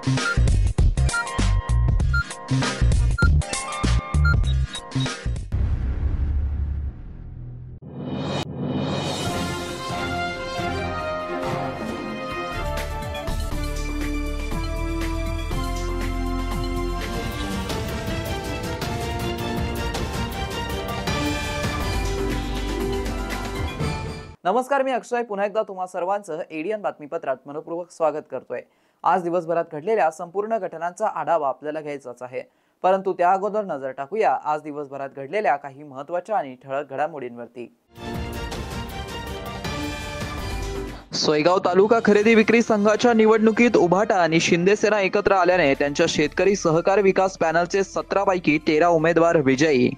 नमस्कार, मी अक्षय पुन्हा एकदा तुम्हा सर्वांचं एडीएन बातमीपत्रात मनपूर्वक स्वागत करतोय। आज दिवसभरात घडलेल्या संपूर्ण घटनांचा आढावा आपल्याला घ्यायचाच आहे, परंतु त्या अगोदर नजर टाकूया आज दिवसभरात घडलेल्या काही महत्त्वाच्या आणि ठळक घडामोडींवरती। सोयगाव तालुका खरेदी विक्री संघाच्या निवडणुकीत उभाटा आणि शिंदे सेना एकत्र आल्याने त्यांच्या शेतकरी सहकार विकास पॅनलचे 17 पैकी 13 उमेदवार विजयी।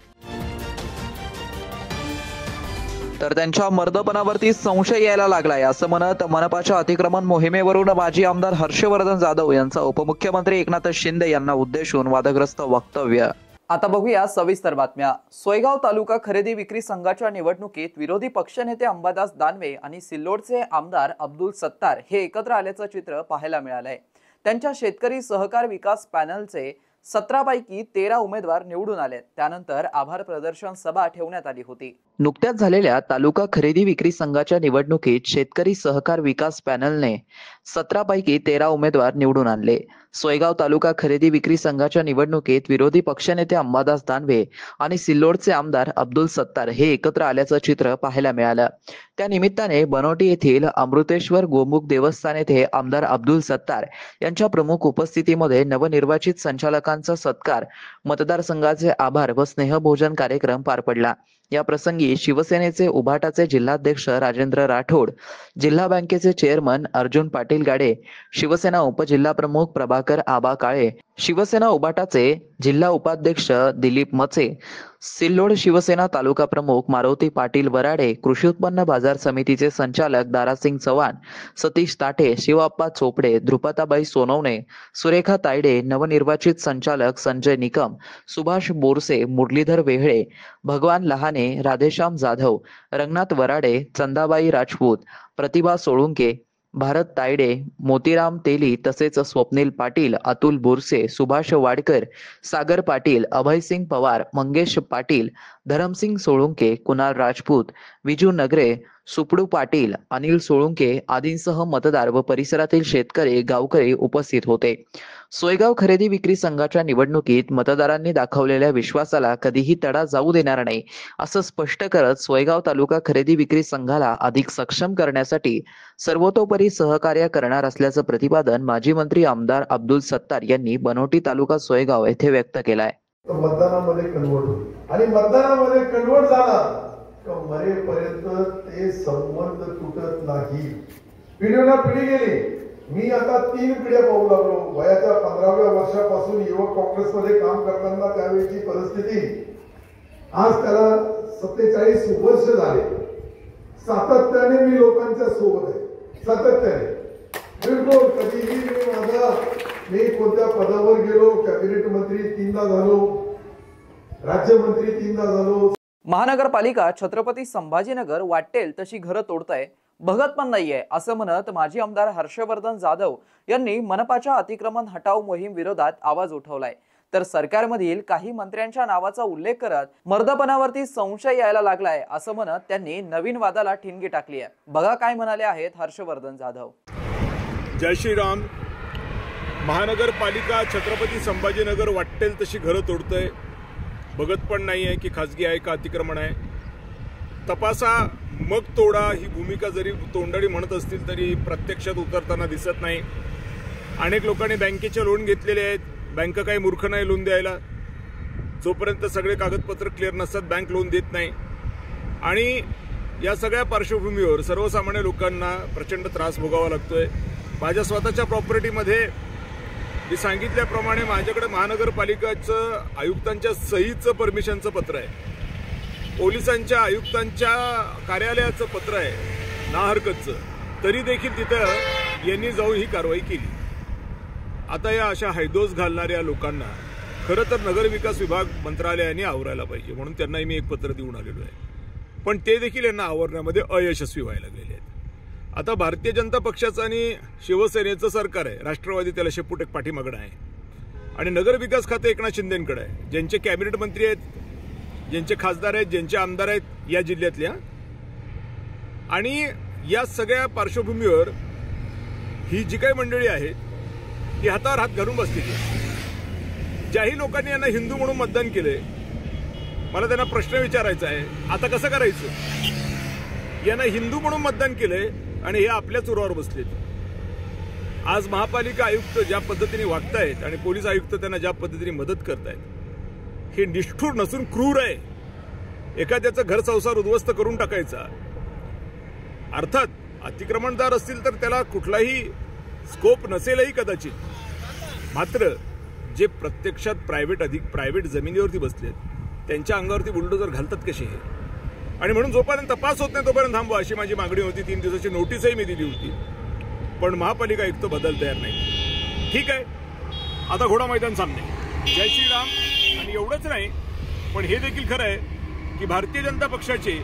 तर त्यांच्या मर्दपणावरती संशय यायला लागलाय असं म्हणत मनपाच्या अतिक्रमण मोहिमेवरून माजी आमदार हर्षवर्धन जाधव यांचा उपमुख्यमंत्री एकनाथ शिंदे यांना उद्देशून वादग्रस्त वक्तव्य। आता बघूया सविस्तर बातम्या। सोयगाव तालुका खरेदी विक्री संघाच्या निवडणुकीत विरोधी पक्षनेते अंबादास दानवे आणि सिल्लोडचे आमदार अब्दुल सत्तार हे एकत्र आल्याचं चित्र पाहायला मिळालंय। त्यांच्या शेतकरी सहकार विकास पॅनलचे 17 पैकी 13 उमेदवार निवडून आले। त्यानंतर आभार प्रदर्शन सभा ठेवण्यात आली होती। नुकत्याच झालेल्या तालुका खरेदी विक्री संघाच्या निवडणुकीत शेतकरी सहकार विकास पॅनलने 17 पैकी 13 उमेदवार निवडून आणले। सोयगाव तालुका खरेदी विक्री संघाच्या निवडणुकीत विरोधी पक्षनेते अंबादास दानवे आणि सिल्लोडचे आमदार अब्दुल सत्तार हे एकत्र आल्याचं चित्र पाहायला मिळालं। त्या निमित्ताने बनोटी येथील अमृतेश्वर गोमुख देवस्थान येथे आमदार अब्दुल सत्तार यांच्या प्रमुख उपस्थितीमध्ये नवनिर्वाचित संचालकांचा सत्कार, मतदारसंघाचे आभार व स्नेहभोजन कार्यक्रम पार पडला। या प्रसंगी शिवसेनेचे उभाटाचे जिल्हाध्यक्ष राजेंद्र राठोड, जिल्हा बँकेचे चेअरमन अर्जुन पाटील गाडे, शिवसेना उपजिल्हा प्रमुख प्रभाकर आबा काळे, शिवसेना उभाटाचे जिल्हा उपाध्यक्ष दिलीप मचे, सिल्लोड शिवसेना तालुका प्रमुख मारुती पाटील वराडे, कृषी उत्पन्न बाजार समितीचे संचालक दारासिंग चव्हाण, सतीश ताठे, शिवाप्पा चोपडे, ध्रुपताबाई सोनवणे, सुरेखा तायडे, नवनिर्वाचित संचालक संजय निकम, सुभाष बोरसे, मुरलीधर वेहळे, भगवान लहाने, राधेश्याम जाधव, रंगनाथ वराडे, चंदाबाई राजपूत, प्रतिभा सोळुंके, भारत तायडे, मोतीराम तेली तसेच स्वप्नील पाटील, अतुल बोरसे, सुभाष वाडकर, सागर पाटील, अभयसिंग पवार, मंगेश पाटील, धरमसिंग सोळुंके, कुणाल राजपूत, विजू नगरे, सुपडू पाटील, अनिल सोळुंके आदींसह मतदार व परिसरातील शेतकरी गावकरी उपस्थित होते। सोयगाव खरेदी विक्री संघाच्या निवडणुकीत मतदारांनी दाखवलेल्या विश्वासाला कधीही तडा जाऊ देणार नाही असं स्पष्ट करत सोयगाव तालुका खरेदी विक्री संघाला अधिक सक्षम करण्यासाठी सर्वतोपरी सहकार्य करणार असल्याचं प्रतिपादन माजी मंत्री आमदार अब्दुल सत्तार यांनी बनोटी तालुका सोयगाव येथे व्यक्त केलाय। मतदानामध्ये कन्वर्ट आणि मतदानामध्ये कन्वर्ट झाला मरेपर्यंत ते संबंध तुटत नाही। पिढीना पिढी गेली। मी आता 3 पिढ्या पाहू लागलो। वयाच्या 15व्या वर्षापासून युवक काँग्रेसमध्ये काम करताना त्यावेळीची परिस्थिती, आज त्याला 47 वर्ष झाले। सातत्याने मी लोकांच्या सोबत आहे, सातत्याने बिलकुल कधीही मी कोणत्या पदावर गेलो, कॅबिनेट मंत्री 3दा झालो, राज्यमंत्री 3दा झालो। महानगरपालिका छत्रपती संभाजीनगर वाटेल तशी घरं तोडताय, बघत पण नाहीये असं म्हणत माजी आमदार हर्षवर्धन जाधव यांनी मनपाच्या अतिक्रमण हटाव मोहीम विरोधात आवाज उठवलाय। तर सरकारमधील काही मंत्र्यांच्या नावाचा उल्लेख करत मर्दपणावरती संशय यायला लागलाय असं म्हणत त्यांनी नवीन वादाला ठिणगी टाकली आहे। बघा काय म्हणाले आहेत हर्षवर्धन जाधव। जय श्रीराम। महानगरपालिका छत्रपती संभाजीनगर वाटेल तशी घरं तोडतंय, बघत पण नाही आहे की खासगी आहे का अतिक्रमण आहे। तपासा मग तोडा ही भूमिका जरी तोंडाळी म्हणत असतील तरी प्रत्यक्षात उतरताना दिसत नाही। अनेक लोकांनी बँकेचे लोन घेतलेले आहेत, बँक काही मूर्ख नाही लोन द्यायला। जोपर्यंत सगळे कागदपत्र क्लिअर नसतात बँक लोन देत नाही। आणि या सगळ्या पार्श्वभूमीवर सर्वसामान्य लोकांना प्रचंड त्रास भोगावा लागतोय। माझ्या स्वतःच्या प्रॉपर्टीमध्ये मी सांगितल्याप्रमाणे माझ्याकडे महानगरपालिकाचं आयुक्तांच्या सहीचं परमिशनचं पत्र आहे, पोलिसांच्या आयुक्तांच्या कार्यालयाचं पत्र आहे ना हरकतचं, तरी देखील तिथं यांनी जाऊन ही कारवाई केली। आता या अशा हैदोस घालणाऱ्या लोकांना खरं तर नगर विकास विभाग मंत्रालयाने आवरायला पाहिजे, म्हणून त्यांनाही मी एक पत्र देऊन आलेलो आहे, पण ते देखील यांना आवरण्यामध्ये अयशस्वी व्हायला लागलेले आहेत। आता भारतीय जनता पक्षाचं आणि शिवसेनेचं सरकार आहे, राष्ट्रवादी त्याला शेपूट एक पाठीमागणं आहे आणि नगरविकास खातं एकनाथ शिंदेंकडे आहे, ज्यांचे कॅबिनेट मंत्री आहेत, ज्यांचे खासदार आहेत, ज्यांचे आमदार आहेत या जिल्ह्यातल्या. आणि या सगळ्या पार्श्वभूमीवर ही जी काही मंडळी आहेत ती हातावर हात घालून बसलेली आहे. ज्याही लोकांनी यांना हिंदू म्हणून मतदान केलंय, मला त्यांना प्रश्न विचारायचा आहे, आता कसं करायचं? यांना हिंदू म्हणून मतदान केलंय आणि हे आपल्याच उरावर बसलेत. आज महापालिका आयुक्त ज्या पद्धतीने वागतायत आणि पोलीस आयुक्त त्यांना ज्या पद्धतीने मदत करतायत, हे निष्ठुर नसून क्रूर आहे. एखाद्याचं घर संसार उद्ध्वस्त करून टाकायचा. अर्थात अतिक्रमणदार असतील तर त्याला कुठलाही स्कोप नसेलही कदाचित, मात्र जे प्रत्यक्षात प्रायव्हेट जमिनीवरती बसलेत त्यांच्या अंगावरती बुलडोजर घालतात कसे हे? आणि म्हणून जोपर्यंत तपास होत नाही तोपर्यंत थांबवा अशी माझी मागणी होती. 3 दिवसाची नोटीसही मी दिली होती, पण महापालिका आयुक्त बदल तयार नाही. ठीक आहे, आता घोडा मैदान सामने, जय श्रीराम. आणि एवढंच नाही, पण हे देखील खरं आहे की भारतीय जनता पक्षाचे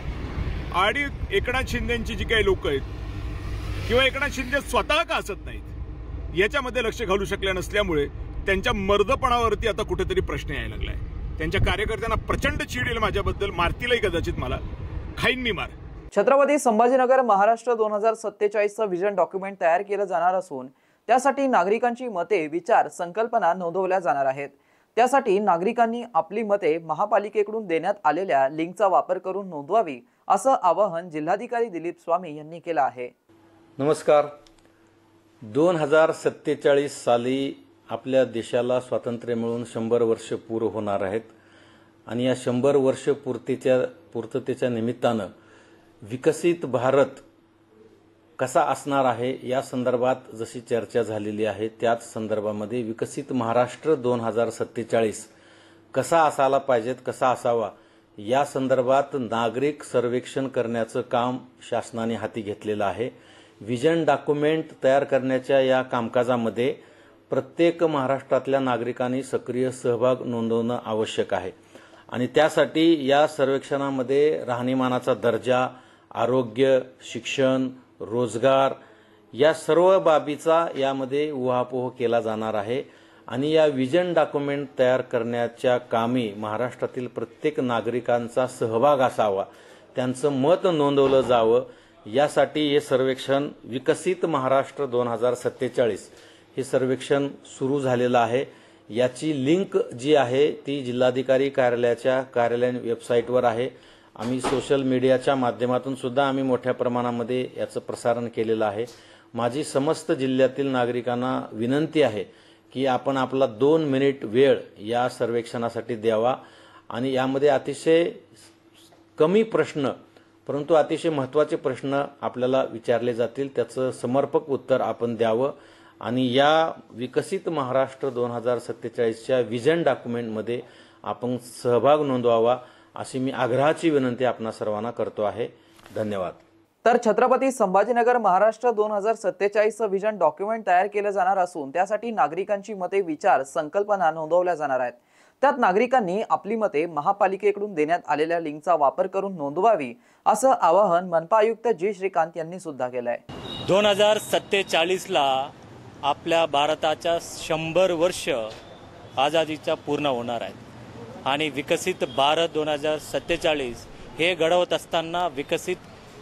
आणि एकनाथ शिंदेची जी काही लोक आहेत किंवा एकनाथ शिंदे स्वतः का असत नाहीत याच्यामध्ये लक्ष घालू शकल्या नसल्यामुळे त्यांच्या मर्दपणावरती आता कुठेतरी प्रश्न यायला लागलाय. त्यांच्या कार्यकर्त्यांना प्रचंड चीड येईल माझ्याबद्दल, मारतीलही कदाचित मला, खाईन मी मार. छत्रपती संभाजीनगर महाराष्ट्र 2047चं व्हिजन डॉक्युमेंट तयार केलं जाणार असून त्यासाठी नागरिकांची मते, विचार, संकल्पना नोंदवल्या जाणार आहेत. त्यासाठी नागरिकांनी आपली मते महापालिकेकडून देण्यात आलेल्या लिंकचा वापर करून नोंदवावी असं आवाहन जिल्हाधिकारी दिलीप स्वामी यांनी केलं आहे. नमस्कार. 2047 साली आपल्या देशाला स्वातंत्र्य मिळून 100 वर्ष पूर्ण होणार आहेत आणि या 100 वर्ष पूर्ततेच्या निमित्तानं विकसित भारत कसा असणार आहे या संदर्भात जशी चर्चा झालेली आहे, त्याच संदर्भामध्ये विकसित महाराष्ट्र 2047 कसा असायला पाहिजेत, कसा असावा या संदर्भात नागरिक सर्वेक्षण करण्याचं काम शासनाने हाती घेतलेलं आहे. व्हिजन डॉक्युमेंट तयार करण्याच्या या कामकाजामध्ये प्रत्येक महाराष्ट्रातल्या नागरिकांनी सक्रिय सहभाग नोंदवणं आवश्यक आहे आणि त्यासाठी या सर्वेक्षणामध्ये राहणीमानाचा दर्जा, आरोग्य, शिक्षण, रोजगार या सर्व बाबीचा यामध्ये उहापोह केला जाणार आहे आणि या व्हिजन डॉक्युमेंट तयार करण्याच्या कामी महाराष्ट्रातील प्रत्येक नागरिकांचा सहभाग असावा, त्यांचं मत नोंदवलं जावं यासाठी हे सर्वेक्षण विकसित महाराष्ट्र 2047 हे सर्वेक्षण सुरू झालेलं आहे. याची लिंक जी आहे ती जिल्हाधिकारी कार्यालयाच्या वेबसाईटवर आहे. आम्ही सोशल मीडियाच्या माध्यमातून सुद्धा आम्ही मोठ्या प्रमाणामध्ये याचं प्रसारण केलेलं आहे. माझी समस्त जिल्ह्यातील नागरिकांना विनंती आहे की आपण आपला 2 मिनिट वेळ या सर्वेक्षणासाठी द्यावा आणि यामध्ये अतिशय कमी प्रश्न परंतु अतिशय महत्त्वाचे प्रश्न आपल्याला विचारले जातील, त्याचं समर्पक उत्तर आपण द्यावं आणि या विकसित महाराष्ट्र 2047च्या व्हिजन डॉक्युमेंटमध्ये आपण सहभाग नोंदवावा अशी मी आग्रहाची विनंती आपणा सर्वांना करतो आहे. धन्यवाद. तर छत्रपती संभाजीनगर महाराष्ट्र 2047चं व्हिजन डॉक्युमेंट तयार केलं जाणार असून त्यासाठी नागरिकांची मते, विचार, संकल्पना नोंदवल्या जाणार आहेत. त्यात नागरिकांनी आपली मते महापालिकेकडून देण्यात आलेल्या लिंकचा वापर करून नोंदवावी असं आवाहन मनपा आयुक्त जी श्रीकांत यांनी सुद्धा केलंय. 2047ला आपल्या भारताच्या 100 वर्ष आझादीच्या पूर्ण होणार आहेत आणि विकसित भारत 2047 हे घडवत असताना विकसित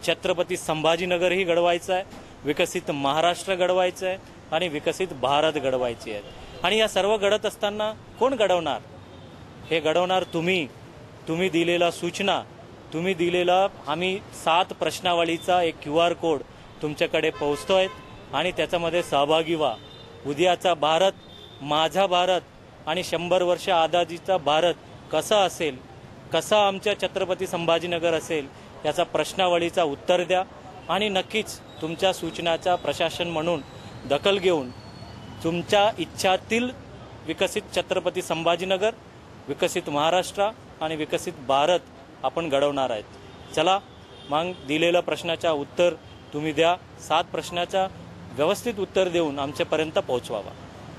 छत्रपती संभाजीनगरही घडवायचं आहे, विकसित महाराष्ट्र घडवायचं आहे आणि विकसित भारत घडवायचे आहेत. आणि या सर्व घडत असताना कोण घडवणार? हे घडवणार तुम्ही दिलेला सूचना, तुम्ही दिलेला आम्ही 7 प्रश्नावलीचा एक QR कोड तुमच्याकडे पोहोचतोय आणि त्याच्यामध्ये सहभागी व्हा. उद्याचा भारत, माझा भारत आणि 100 वर्ष आझादीचा भारत कसा असेल, कसा आमच्या छत्रपती संभाजीनगर असेल याचा प्रश्नावलीचा उत्तर द्या आणि नक्कीच तुमच्या सूचनाचा प्रशासन म्हणून दखल घेऊन तुमच्या इच्छातील विकसित छत्रपती संभाजीनगर, विकसित महाराष्ट्र आणि विकसित भारत आपण घडवणार आहेत. चला मग दिलेल्या प्रश्नाचा उत्तर तुम्ही द्या. 7 प्रश्नाचा व्यवस्थित उत्तर देऊन आमच्यापर्यंत पोहोचवावा.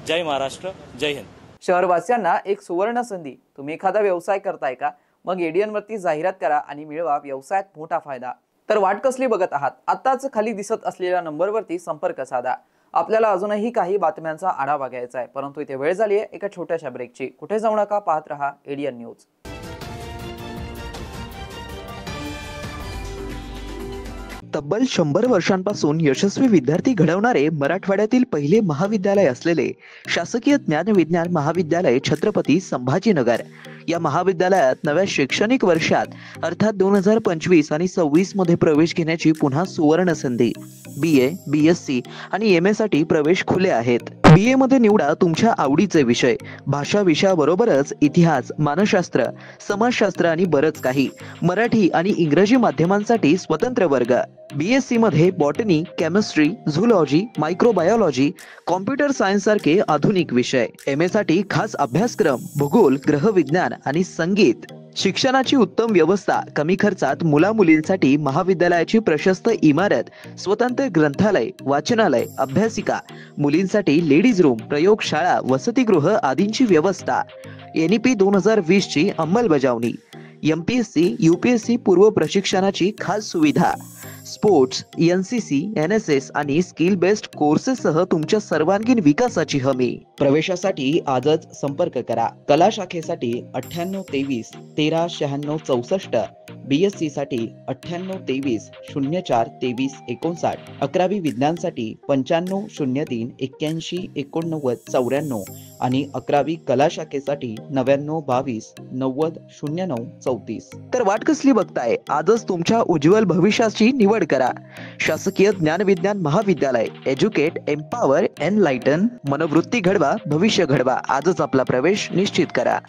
जय महाराष्ट्र, जय हिंद. शहरवासियांना एक सुवर्ण संधी. तुम्ही एखादा व्यवसाय करताय का? मग एडीएन वरती जाहिरात करा आणि मिळवा व्यवसायात मोठा फायदा. तर वाट कसली बघत आहात? आताच खाली दिसत असलेल्या नंबरवरती संपर्क साधा. आपल्याला अजूनही काही बातम्यांचा आढावा घ्यायचा आहे, परंतु इथे वेळ झाली आहे एका छोट्याशा ब्रेकची. कुठे जाऊ नका, पाहत रहा एडीएन न्यूज. तब्बल 100 वर्षांपासून यशस्वी विद्यार्थी घडवणारे मराठवाड्यातील पहिले महाविद्यालय असलेले शासकीय ज्ञान विज्ञान महाविद्यालय छत्रपती संभाजीनगर या महाविद्यालयात नव्या शैक्षणिक वर्षात अर्थात 2025 आणि 26 मध्ये प्रवेश घेण्याची पुन्हा सुवर्ण संधी. BA, BSc आणि MA साठी प्रवेश खुले आहेत. BA मध्ये निवडा तुमच्या आवडीचे विषय. भाषा विषयाबरोबरच इतिहास, मानसशास्त्र, समाजशास्त्र आणि बरंच काही. मराठी आणि इंग्रजी माध्यमांसाठी स्वतंत्र वर्ग. BSc मध्ये botany, chemistry, zoology, microbiology, computer science सारखे आधुनिक विषय. MA साठी खास अभ्यासक्रम, भूगोल, ग्रहविज्ञान आणि संगीत. शिक्षणाची उत्तम व्यवस्था, कमी खर्चात मुला-मुलींसाठी महाविद्यालयाची प्रशस्त इमारत, स्वतंत्र ग्रंथालय, वाचनालय, अभ्यासिका, मुलींसाठी लेडीज रूम, प्रयोगशाळा, वसतिगृह आदींची व्यवस्था. NEP 2020 ची अंमलबजावणी. MPSC, UPSC पूर्व प्रशिक्षणाची खास सुविधा. स्पोर्ट्स, NCC, NSS आणि स्किल बेस्ड कोर्सेससह तुमच्या सर्वांगीण विकासाची हमी. प्रवेशासाठी आजच संपर्क करा. कला शाखेसाठी 9823 139664, BSc साठी 9823 04 23 59, 11वी विज्ञानसाठी 9503 81 89 94 आणि 11वी कला शाखेसाठी 9922 90 09 34. तर वाट कसली बघताय? आजच तुमच्या उज्ज्वल भविष्याची निवड करा. शासकीय ज्ञान विज्ञान महाविद्यालय. Educate, empower, enlighten. मनोवृत्ती घडवा, भविष्य घडवा. आजच आपला प्रवेश निश्चित करा.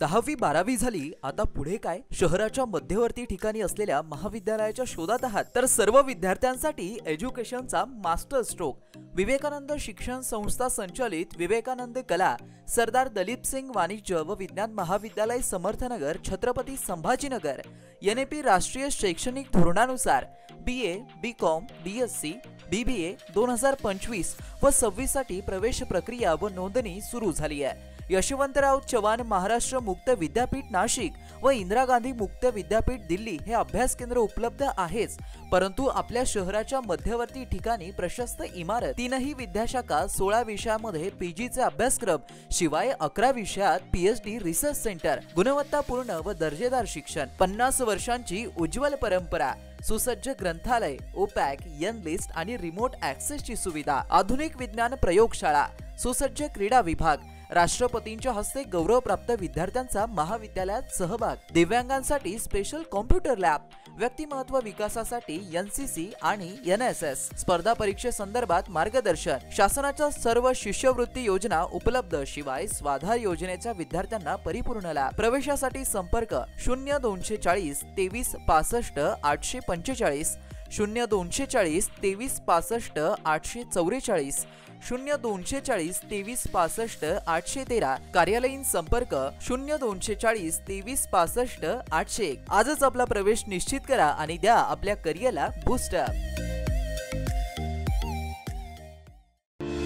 10वी 12वी झाली, आता पुढे काय? शहराच्या मध्यवर्ती ठिकाणी असलेल्या महाविद्यालयाच्या शोधात आहात तर सर्व विद्यार्थ्यांसाठी एज्युकेशनचा मास्टर स्ट्रोक. विवेकानंद शिक्षण संस्था संचालित विवेकानंद कला सरदार दलीप सिंग वाणिज्य व विज्ञान महाविद्यालय समर्थनगर छत्रपती संभाजीनगर. NEP राष्ट्रीय शैक्षणिक धोरणानुसार BA, BCom, BSc, BBA 2025 व 26 साठी प्रवेश प्रक्रिया व नोंदणी सुरू झाली आहे. यशवंतराव चव्हाण महाराष्ट्र मुक्त विद्यापीठ नाशिक व इंदिरा गांधी मुक्त विद्यापीठ दिल्ली हे अभ्यास केंद्र उपलब्ध आहेच, परंतु आपल्या शहराच्या मध्यवर्ती ठिकाणी प्रशस्त इमारत, 3ही विद्याशाखा, 16 विषयामध्ये PGचे अभ्यासक्रम, शिवाय 11 विषयात PhD रिसर्च सेंटर, गुणवत्तापूर्ण व दर्जेदार शिक्षण, 50 वर्षांची उज्ज्वल परंपरा, सुसज्ज ग्रंथालय, OPAC, N-लिस्ट आणि रिमोट ॲक्सेसची सुविधा, आधुनिक विज्ञान प्रयोगशाळा, सुसज्ज क्रीडा विभाग, राष्ट्रपतींच्या हस्ते गौरवप्राप्त विद्यार्थ्यांचा महाविद्यालयात सहभाग, दिव्यांगांसाठी स्पेशल कॉम्प्युटर लॅब, व्यक्तिमत्व विकासासाठी NCC आणि NSS, स्पर्धा परीक्षेसंदर्भात मार्गदर्शन, शासनाच्या सर्व शिष्यवृत्ती योजना उपलब्ध, शिवाय स्वाधार योजनेच्या विद्यार्थ्यांना परिपूर्ण लाभ. प्रवेशासाठी संपर्क 0240 23 65 845, 0240 23 65 844, 0240 23 65 813. कार्यालयीन संपर्क 0240 23 65 801. आजच आपला प्रवेश निश्चित करा आणि द्या आपल्या करिअरला बूस्टअप.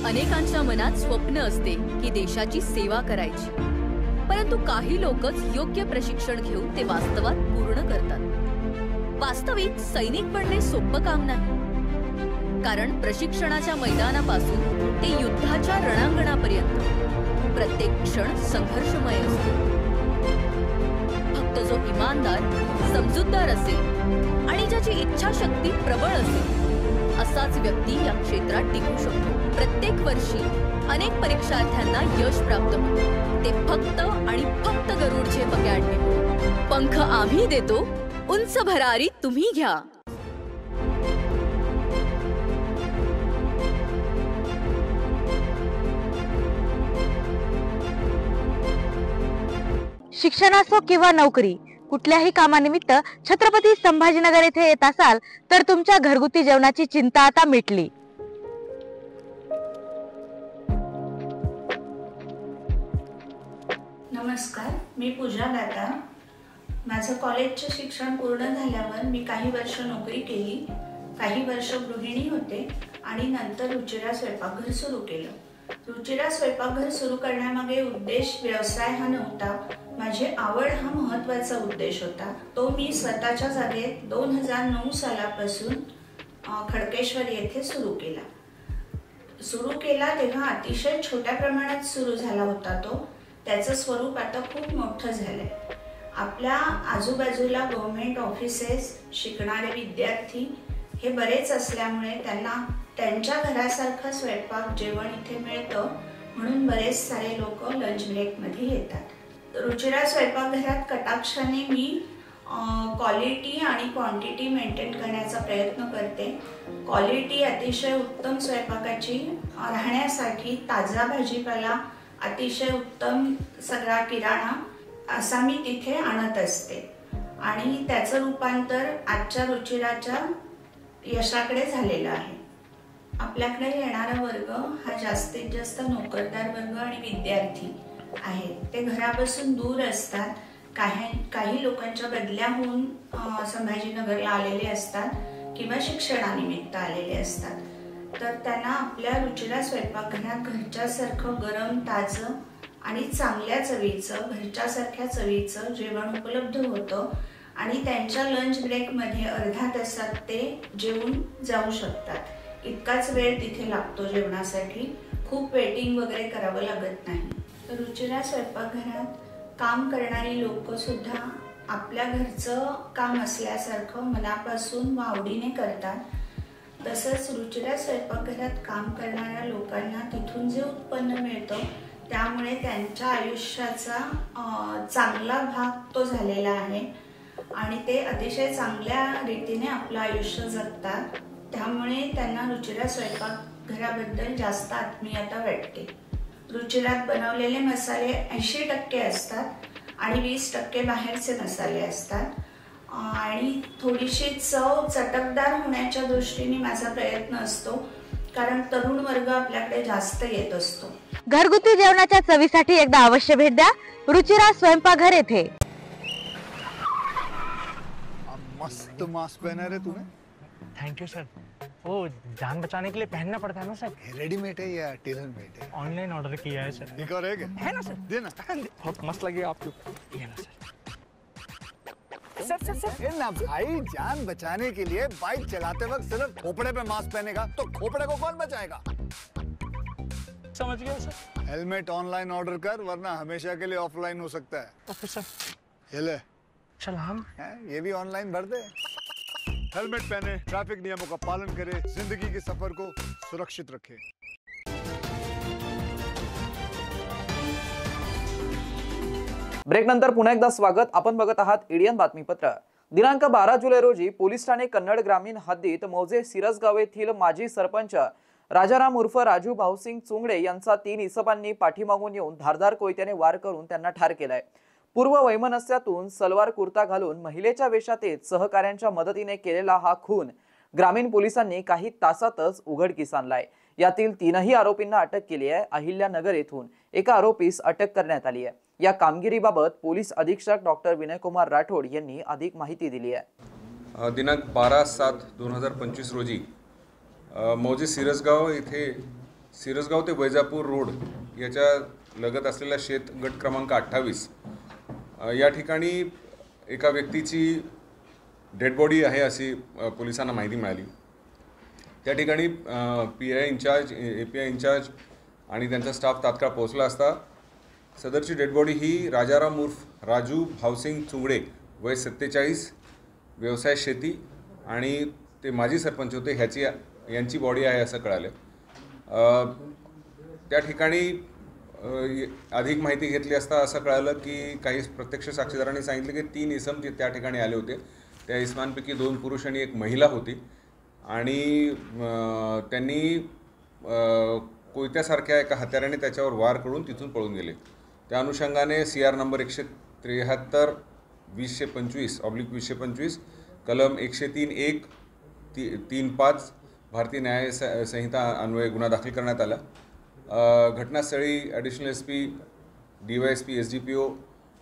अनेकांच्या मनात स्वप्न असते की देशाची सेवा करायची, परंतु काही लोकच योग्य प्रशिक्षण घेऊन ते वास्तवात पूर्ण करतात. वास्तविक सैनिक बनणे सोपं काम नाही, कारण प्रशिक्षणाच्या मैदानापासून ते युद्धाच्या रणांगणापर्यंत प्रत्येक क्षण संघर्षमय असतो. फक्त जो इमानदार, समजूतदार असेल आणि ज्याची इच्छाशक्ती प्रबळ असेल असाच व्यक्ती या क्षेत्रात टिकू शकतो. प्रत्येक वर्षी अनेक परीक्षार्थ्यांना यश प्राप्त होते, ते फक्त आणि फक्त गरुडचे पगाडणे. पंख आम्ही देतो, उंच भरारी तुम्ही घ्या. शिक्षण असो किंवा नोकरी, कुठल्याही कामानिमित्त छत्रपती संभाजीनगर येथे येत असाल तर तुमच्या घरगुती जेवणाची चिंता आता मिटली. नमस्कार, मी पूजा दाता. माझं कॉलेजचं शिक्षण पूर्ण झाल्यावर मी काही वर्ष नोकरी केली, काही वर्ष गृहिणी होते आणि नंतर उशिरा स्वयंपाकघर सुरू केलं. रुचिरा स्वयंपाकघर सुरू करण्यामागे उद्देश व्यवसाय हा नव्हता, माझी आवड हा महत्त्वाचा उद्देश होता. तो मी स्वतःच्या जागेत 2009 सालापासून खडकेश्वर येथे सुरू केला. तेव्हा अतिशय छोट्या प्रमाणात सुरू झाला होता तो. त्याचं स्वरूप आता खूप मोठं झालंय. आपल्या आजूबाजूला गव्हर्नमेंट ऑफिसेस, शिकणारे विद्यार्थी हे बरेच असल्यामुळे त्यांना त्यांच्या घरासारखं स्वयंपाक जेवण इथे मिळतं, म्हणून बरेच सारे लोक लंच ब्रेकमध्ये येतात. रुचिरा स्वयंपाकघरात कटाक्षाने मी क्वालिटी आणि क्वांटिटी मेंटेन करण्याचा प्रयत्न करते. क्वालिटी अतिशय उत्तम स्वयंपाकाची राहण्यासाठी ताजा भाजीपाला, अतिशय उत्तम सगळा किराणा असा मी तिथे आणत असते आणि त्याचं रूपांतर आजच्या रुचिराच्या यशाकडे झालेलं आहे. आपल्याकडे येणारा वर्ग हा जास्तीत जास्त नोकरदार वर्ग आणि विद्यार्थी आहेत. ते घरापासून दूर असतात. काही लोकांच्या बदल्या होऊन संभाजीनगरला आलेले असतात किंवा शिक्षणानिमित्त आलेले असतात. तर त्यांना आपल्या रुचिरा स्वयंपाकघरात घरच्यासारखं गरम, ताजं आणि चांगल्या चवीचं, घरच्यासारख्या चवीचं जेवण उपलब्ध होतं आणि त्यांच्या लंच ब्रेकमध्ये अर्धा तासात ते जेवून जाऊ शकतात. इतकाच वेळ तिथे लागतो जेवणासाठी. खूप वेटिंग वगैरे करावं लागत नाही. रुचिरा स्वयंपाकघरात काम करणारी लोक सुद्धा आपल्या घरचं काम असल्यासारखं मनापासून व आवडीने करतात. तसंच रुचिरा स्वयंपाकघरात काम करणाऱ्या लोकांना तिथून जे उत्पन्न मिळतं त्यामुळे त्यांच्या आयुष्याचा चांगला भाग तो झालेला आहे आणि ते अतिशय चांगल्या रीतीने आपलं आयुष्य जगतात. त्यामुळे त्यांना रुचिरा स्वयंपाकघराबद्दल जास्त आत्मीयता वाटते. रुचिरात बनवलेले मसाले 80% असतात आणि 20% बाहेरचे मसाले असतात आणि थोडीशी चव चटकदार होण्याच्या दृष्टीने माझा प्रयत्न असतो, कारण तरुण वर्ग आपल्याकडे जास्त येत असतो. घरगुती जेवणाच्या चवीसाठी एकदा अवश्य भेट द्या रुचिरा स्वयंपाकघर येथे. मस्त मास्क पहना रे तूने. Thank you sir. वो जान बचाने के लिए पहनना पड़ता है ना सर. रेडीमेड है या टेलर मेड है? ऑनलाइन ऑर्डर किया है सर. एक और है ना सर. देना. बहुत मस्त लगी आपको. ये ना सर. सर ना भाई, जान बचाने के लिए बाइक चलाते वक्त सिर्फ खोपड़े पे मास्क पहनेगा तो खोपड़े को कौन बचाएगा? समझ गया सर. हेलमेट ऑनलाइन ऑर्डर कर, वरना हमेशा के लिए ऑफलाइन हो सकता है. Okay sir. ये ले. चल हम ये भी ऑनलाइन भर दे. हेलमेट पहने, ट्रैफिक नियमों का पालन करे, जिंदगी के सफर को सुरक्षित रखे. ब्रेक नंतर पुन्हा एकदा स्वागत. आपण बघत आहात एडीएन बातमीपत्र. दिनांक 12 जुलै रोजी पोलीस ठाणे कन्नड ग्रामीण हद्दीत मौजे सिरसगाव येथील माजी सरपंच राजाराम उर्फ राजू भाऊसिंग चुंगडे यांचा 3 इसमांनी पाठीमागून येऊन धारदार कोयत्याने वार करून त्यांना ठार केलाय. पूर्व वैमनस्यातून सलवार कुर्ता घालून महिलेच्या वेशात येत सहकाऱ्यांच्या मदतीने केलेला हा खून ग्रामीण पोलिसांनी काही तासातच उघडकीस आणलाय. यातील 3ही आरोपींना अटक केली आहे. अहिल्यानगर येथून एका आरोपीस अटक करण्यात आली आहे. या कामगिरीबाबत पोलीस अधीक्षक डॉक्टर विनयकुमार राठोड यांनी अधिक माहिती दिली आहे. दिनांक 12/7/2025 रोजी मौजे सिरसगाव येथे सिरसगाव ते वैजापूर रोड याच्या लगत असलेल्या शेत गट क्रमांक 28 या ठिकाणी एका व्यक्तीची डेड बॉडी आहे अशी पोलिसांना माहिती मिळाली. त्या ठिकाणी PI इंचार्ज, API इंचार्ज आणि त्यांचा स्टाफ तात्काळ पोहोचला असता सदरची डेड बॉडी ही राजाराम उर्फ राजू भाऊसिंग चुंगडे वय 47, व्यवसाय शेती आणि ते माजी सरपंच होते यांची बॉडी आहे असं कळालं. त्या ठिकाणी अधिक माहिती घेतली असता असं कळालं की काही प्रत्यक्ष साक्षीदारांनी सांगितलं की 3 इसम त्या ठिकाणी आले होते. त्या इसमांपैकी 2 पुरुष आणि 1 महिला होती आणि त्यांनी कोयत्यासारख्या एका हत्याराने त्याच्यावर वार करून तिथून पळून गेले. त्या अनुषंगाने CR नंबर 173/2025/2025 कलम 103(1) 3(5) भारतीय न्याय संहिता अन्वये गुन्हा दाखल करण्यात आला. घटनास्थळी additional SP, DYSP, SDPO,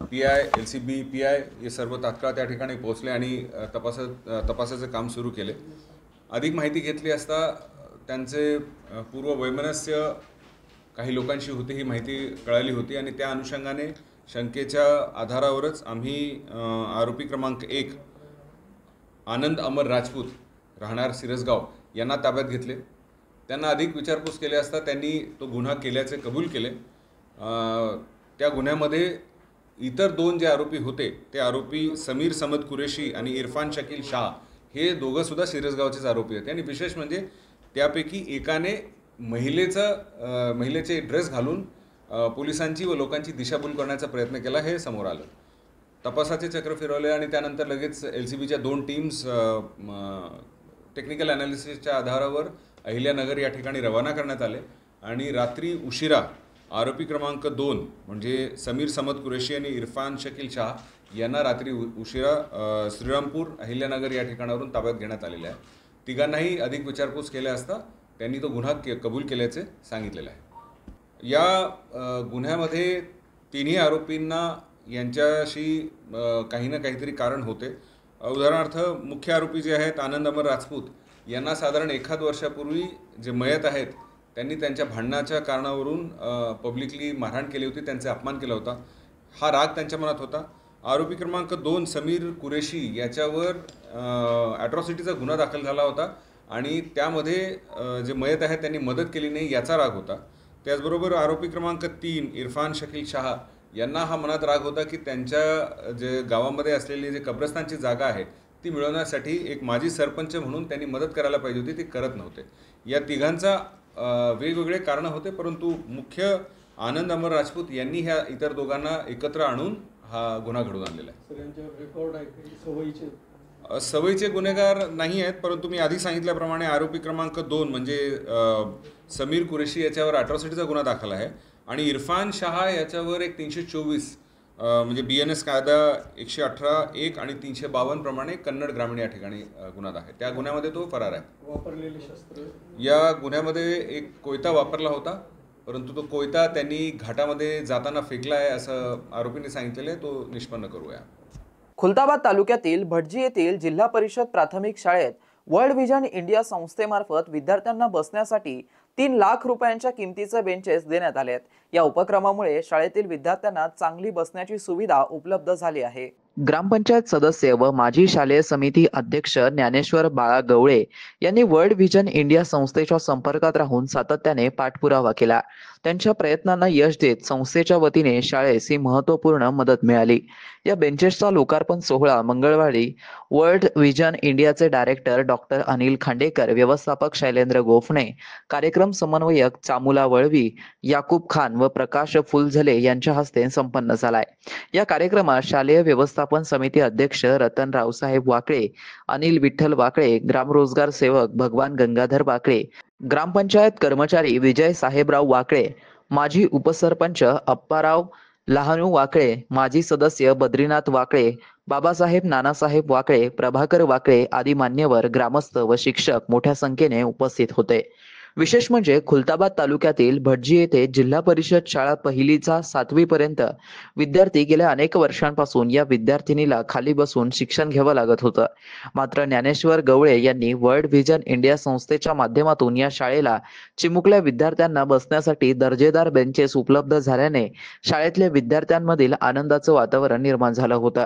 PI, LCB, PI हे सर्व तात्काळ त्या ठिकाणी पोहोचले आणि तपासाचं काम सुरू केले. अधिक माहिती घेतली असता त्यांचे पूर्व वैमनस्य काही लोकांशी होते ही माहिती कळाली होती आणि त्या अनुषंगाने शंकेच्या आधारावरच आम्ही आरोपी क्रमांक 1 आनंद अमर राजपूत राहणार सिरसगाव यांना ताब्यात घेतले. त्यांना अधिक विचारपूस केली असता त्यांनी तो गुन्हा केल्याचे कबूल केले. त्या गुन्ह्यामध्ये इतर 2 जे आरोपी होते ते आरोपी समीर समद कुरेशी आणि इरफान शकील शाह हे दोघंसुद्धा सिरसगावचेच आरोपी आहेत. आणि विशेष म्हणजे त्यापैकी एकाने महिलेचे ड्रेस घालून पोलिसांची व लोकांची दिशाभूल करण्याचा प्रयत्न केला हे समोर आलं. तपासाचे चक्र फिरवले आणि त्यानंतर लगेच LCBच्या 2 टीम्स टेक्निकल ॲनालिसिसच्या आधारावर अहिल्यानगर या ठिकाणी रवाना करण्यात आले आणि रात्री उशिरा आरोपी क्रमांक 2 म्हणजे समीर समद कुरेशी आणि इरफान शकील शाह यांना रात्री उशिरा श्रीरामपूर अहिल्यानगर या ठिकाणावरून ताब्यात घेण्यात आलेले आहे. तिघांनाही अधिक विचारपूस केल्या असता त्यांनी तो गुन्हा कबूल केल्याचे सांगितलेलं आहे. या गुन्ह्यामध्ये तिन्ही आरोपींना यांच्याशी काही ना काहीतरी कारण होते. उदाहरणार्थ मुख्य आरोपी जे आहेत आनंद अमर राजपूत यांना साधारण 1 वर्षापूर्वी जे मयत आहेत त्यांनी त्यांच्या भांडणाच्या कारणावरून पब्लिकली मारहाण केली होती, त्यांचा अपमान केला होता. हा राग त्यांच्या मनात होता. आरोपी क्रमांक 2 समीर कुरेशी याच्यावर ॲट्रॉसिटीचा गुन्हा दाखल झाला होता आणि त्यामध्ये जे मयत आहेत त्यांनी मदत केली नाही याचा राग होता. त्याचबरोबर आरोपी क्रमांक 3 इरफान शकील शाह यांना हा मनात राग होता की त्यांच्या जे गावामध्ये असलेली जे कब्रस्तानची जागा आहे ती मिळवण्यासाठी एक माजी सरपंच म्हणून त्यांनी मदत करायला पाहिजे होती, ती करत नव्हते. या तिघांचा वेगवेगळे कारणं होते, परंतु मुख्य आनंद अमर राजपूत यांनी ह्या इतर दोघांना एकत्र आणून हा गुन्हा घडवून आणलेला आहे. सवयीचे गुन्हेगार नाही आहेत, परंतु मी आधी सांगितल्याप्रमाणे आरोपी क्रमांक 2 म्हणजे समीर कुरेशी याच्यावर ॲट्रॉसिटीचा गुन्हा दाखल आहे आणि इरफान शाह याच्यावर एक 324 म्हणजे BNS कायदा 118(1) आणि 352 प्रमाणे कन्नड ग्रामीण या ठिकाणी गुन्हा आहे. त्या गुन्ह्यामध्ये तो फरार आहे. वापरलेले शस्त्र या गुन्ह्यामध्ये एक कोयता वापरला होता, परंतु तो कोयता त्यांनी घाटामध्ये जाताना फेकला आहे असं आरोपींनी सांगितलेलं आहे. तो निष्पन्न करूया. खुलताबाद तालुक्यातील भटजी येथील जिल्हा परिषद प्राथमिक शाळेत वर्ल्ड व्हिजन इंडिया संस्थेमार्फत विद्यार्थ्यांना बसण्यासाठी 3 लाख रुपयांच्या किमतीचे बेंचेस देण्यात आले आहेत. या उपक्रमामुळे शाळेतील विद्यार्थ्यांना चांगली बसण्याची सुविधा उपलब्ध झाली आहे. ग्रामपंचायत सदस्य व माजी शालेय समिती अध्यक्ष ज्ञानेश्वर बाळा गवळे यांनी वर्ल्ड व्हिजन इंडिया संस्थेच्या संपर्कात राहून सातत्याने पाठपुरावा केला. त्यांच्या प्रयत्नांना यश देत संस्थेच्या वतीने शाळेस ही महत्त्वपूर्ण मदत मिळाली. या बेंचेसचा लोकार्पण सोहळा मंगळवारी वर्ल्ड व्हिजन इंडियाचे डायरेक्टर डॉक्टर अनिल खांडेकर, व्यवस्थापक शैलेंद्र गोफणे, कार्यक्रम समन्वयक चामुला वळवी, याकूब खान व प्रकाश फुलझले यांच्या हस्ते संपन्न झालाय. या कार्यक्रमात शालेय व्यवस्थापन समिती अध्यक्ष रतन रावसाहेब वाकळे, अनिल विठ्ठल वाकळे, ग्रामरोजगार सेवक भगवान गंगाधर वाकळे, ग्रामपंचायत कर्मचारी विजय साहेबराव वाकळे, माजी उपसरपंच अप्पाराव लहानू वाकळे, माजी सदस्य बद्रीनाथ वाकळे, बाबासाहेब नानासाहेब वाकळे, प्रभाकर वाकळे आदी मान्यवर, ग्रामस्थ व शिक्षक मोठ्या संख्येने उपस्थित होते. विशेष म्हणजे खुलताबाद तालुक्यातील भटजी येथे जिल्हा परिषद शाळा 1लीचा 7वी पर्यंत विद्यार्थी गेल्या अनेक वर्षांपासून या विद्यार्थिनीला खाली बसून शिक्षण घ्यावं लागत होतं. मात्र ज्ञानेश्वर गवळे यांनी वर्ल्ड व्हिजन इंडिया संस्थेच्या माध्यमातून या शाळेला चिमुकल्या विद्यार्थ्यांना बसण्यासाठी दर्जेदार बेंचेस उपलब्ध झाल्याने शाळेतल्या विद्यार्थ्यांमधील आनंदाचं वातावरण निर्माण झालं होतं.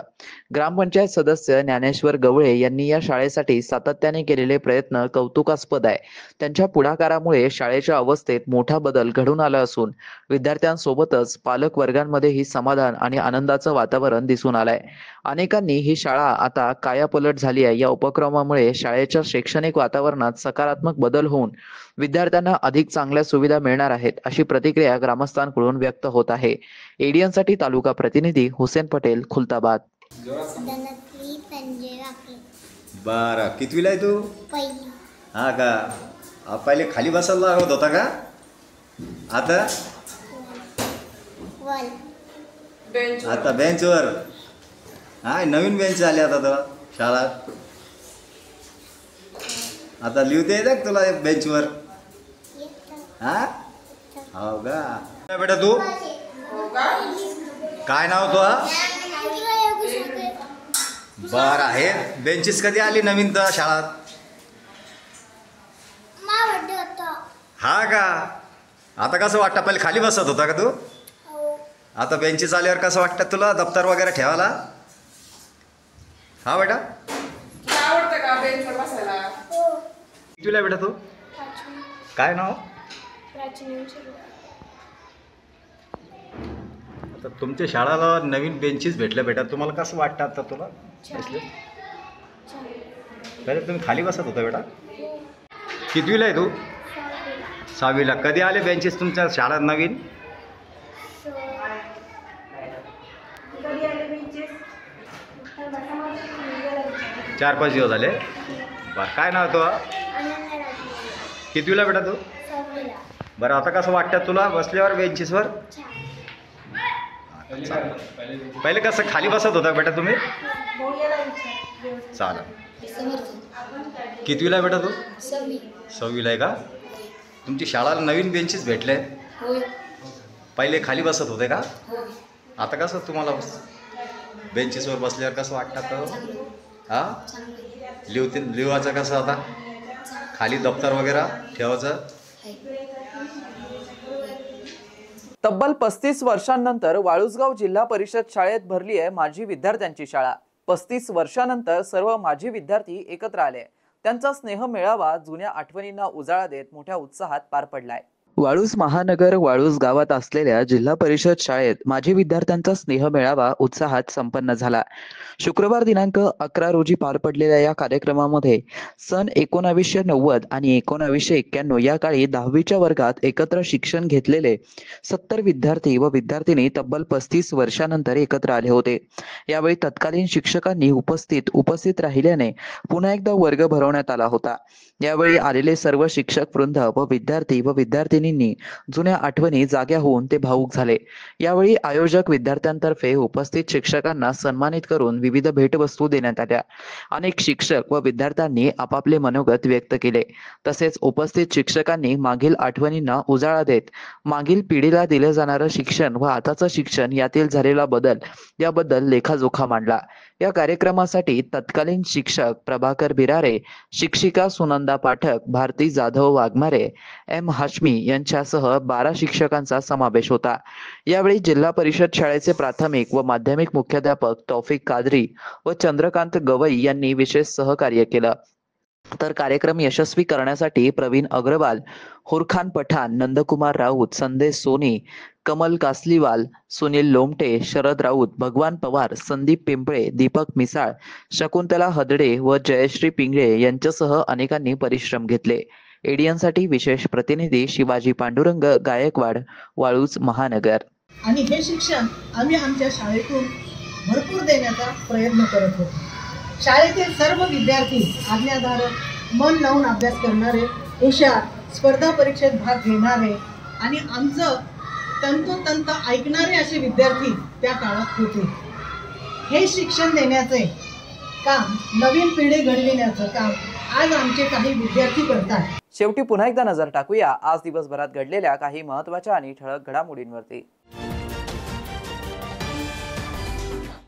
ग्रामपंचायत सदस्य ज्ञानेश्वर गवळे यांनी या शाळेसाठी सातत्याने केलेले प्रयत्न कौतुकास्पद आहे. त्यांच्या पुढाकारामुळे शाळेच्या अवस्थेत मोठा बदल घडून आला असून विद्यार्थ्यांसोबतच पालक वर्गांमध्येही समाधान आणि आनंदाचं वातावरण दिसून आलंय. अनेकांनी ही शाळा आता कायापलट झाली आहे. या उपक्रमामुळे शाळेच्या शैक्षणिक वातावरणात सकारात्मक बदल होऊन विद्यार्थ्यांना अधिक चांगल्या सुविधा मिळणार आहेत, अशी प्रतिक्रिया ग्रामस्थांकडून व्यक्त होत आहे. एडियनसाठी तालुका प्रतिनिधी हुसेन पटेल, खुलताबाद. बरं, कितवीला आहे तू? पहिली. हा का? पहिले खाली बसायला लागत होता का? आता आता बेंचवर. हा, नवीन बेंच आले आता तर शाळात. आता लिहते येत तुला बेंचवर? हा, हो का बेटा? तू काय नाव तो? बर आहे. बेंचेस कधी आली नवीन तर शाळात? हा का? आता कसं वाटतं? पहिले खाली बसत होता का तू? आता बेंचीस आल्यावर कसं वाटतं तुला दप्तर वगैरे ठेवायला? हा बेटा, आवडतं का बेंचवर बसायला? कितवीला बेटा तू? काय नाव? आता तुमच्या शाळेला नवीन बेंचीस भेटल्या बेटा, तुम्हाला कसं वाटतं आता तुला? पहिले तुम्ही खाली बसत होता बेटा? कितवीला आहे तू? 6वीला. कधी आले बेंचेस तुमच्या शाळेत नवीन? चार 5 दिवस झाले. बरं, काय नाव तो? कितवीला बेटा तू? बरं, आता कसं वाटतं तुला बसल्यावर बेंचेसवर? पहिले कसं खाली बसत होता बेटा तुम्ही? चालेल. कितवीला बेटा तू? 6वीला आहे का? तुमची शाळेला नवीन बेंचेस भेटले? पहिले खाली बसत होते का? आता कसं तुम्हाला बेंचेसवर बसल्यावर कसं वाटतं? हां, लिवायचं कसं आता? खाली दप्तर वगैरे ठेवायचं? तब्बल 35 वर्षांनंतर वाळूसगाव जिल्हा परिषद शाळेत भरली आहे माजी विद्यार्थ्यांची शाळा. 35 वर्षांनंतर सर्व माजी विद्यार्थी एकत्र आले. त्यांचा स्नेह मेळावा जुन्या आठवणींना उजाळा देत मोठ्या उत्साहात पार पडलाय. वाळूस महानगर वाळूस गावात असलेल्या जिल्हा परिषद शाळेत माजी विद्यार्थ्यांचा स्नेह मेळावा उत्साहात संपन्न झाला. शुक्रवार दिनांक 11 रोजी पार पडलेल्या या कार्यक्रमामध्ये सन 1990 आणि 1991 या काळी 10वीच्या वर्गात एकत्र शिक्षण घेतलेले 70 विद्यार्थी व विद्यार्थिनी तब्बल 35 वर्षानंतर एकत्र आले होते. यावेळी तत्कालीन शिक्षकांनी उपस्थित राहिल्याने पुन्हा एकदा वर्ग भरवण्यात आला होता. यावेळी आलेले सर्व शिक्षक वृंद व विद्यार्थी व विद्यार्थिनींनी जुन्या आठवणी जाग्या होऊन ते भावुक झाले. यावेळी आयोजक विद्यार्थ्यांतर्फे उपस्थित शिक्षकांना सन्मानित करून विविध भेटवस्तू देण्यात आल्या. अनेक शिक्षक व विद्यार्थ्यांनी आपापले मनोगत व्यक्त केले. तसेच उपस्थित शिक्षकांनी मागील आठवणींना उजाळा देत मागील पिढीला दिले जाणारं शिक्षण व आताचं शिक्षण यातील झालेला बदल याबद्दल लेखाजोखा मांडला. या कार्यक्रमासाठी तत्कालीन शिक्षक प्रभाकर बिरारे, शिक्षिका सुनंदा पाठक, भारती जाधव वाघमारे, एम हाशमी यांच्यासह 12 शिक्षकांचा समावेश होता. यावेळी जिल्हा परिषद शाळेचे प्राथमिक व माध्यमिक मुख्याध्यापक तौफिक कादरी व चंद्रकांत गवई यांनी विशेष सहकार्य केलं. तर कार्यक्रम यशस्वी करण्यासाठी प्रवीण अग्रवाल, हुरखान पठाण, नंदकुमार राऊत, संदेश सोनी, कमल कासलीवाल, सुनील लोमटे, शरद राऊत, भगवान पवार, संदीप पिंपळे, दीपक मिसाळ, शकुंतला हदडे व जयश्री पिंगळे यांच्यासह अनेकांनी परिश्रम घेतले. एडियनसाठी विशेष प्रतिनिधी शिवाजी पांडुरंग गायकवाड, वाळूज महानगर. आणि हे शिक्षण आम्ही आमच्या शाळेतून भरपूर देण्याचा प्रयत्न करत होतो. शाळेतील सर्व विद्यार्थी आज्ञाधारक, मन लावून अभ्यास करणारे, हुशार, स्पर्धा परीक्षेत भाग घेणारे आणि आमचं तंतोतंत ऐकणारे असे विद्यार्थी त्या काळात होते. हे शिक्षण देण्याचे काम, नवीन पिढी घडविण्याचं काम आज आमचे काही विद्यार्थी करतात. शेवटी पुन्हा एकदा नजर टाकूया आज दिवसभरात घडलेल्या काही महत्त्वाच्या आणि ठळक घडामोडींवरती.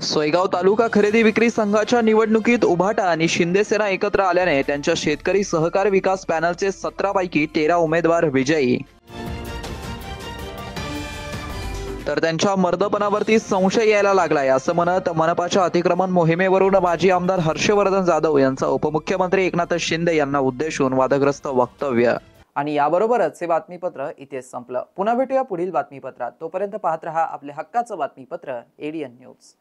सोयगाव तालुका खरेदी विक्री संघाच्या निवडणुकीत उभाटा आणि शिंदे सेना एकत्र आल्याने त्यांच्या शेतकरी सहकार विकास पॅनलचे 17 पैकी 13 उमेदवार विजयी. तर त्यांच्या मर्दपणावरती संशय यायला लागलाय असं म्हणत मनपाच्या अतिक्रमण मोहिमेवरून माजी आमदार हर्षवर्धन जाधव यांचा उपमुख्यमंत्री एकनाथ शिंदे यांना उद्देशून वादग्रस्त वक्तव्य. आणि याबरोबरच हे बातमीपत्र इथेच संपलं. पुन्हा भेटूया पुढील बातमीपत्रात. तोपर्यंत पाहत रहा आपले हक्काचं बातमीपत्र एडियन न्यूज.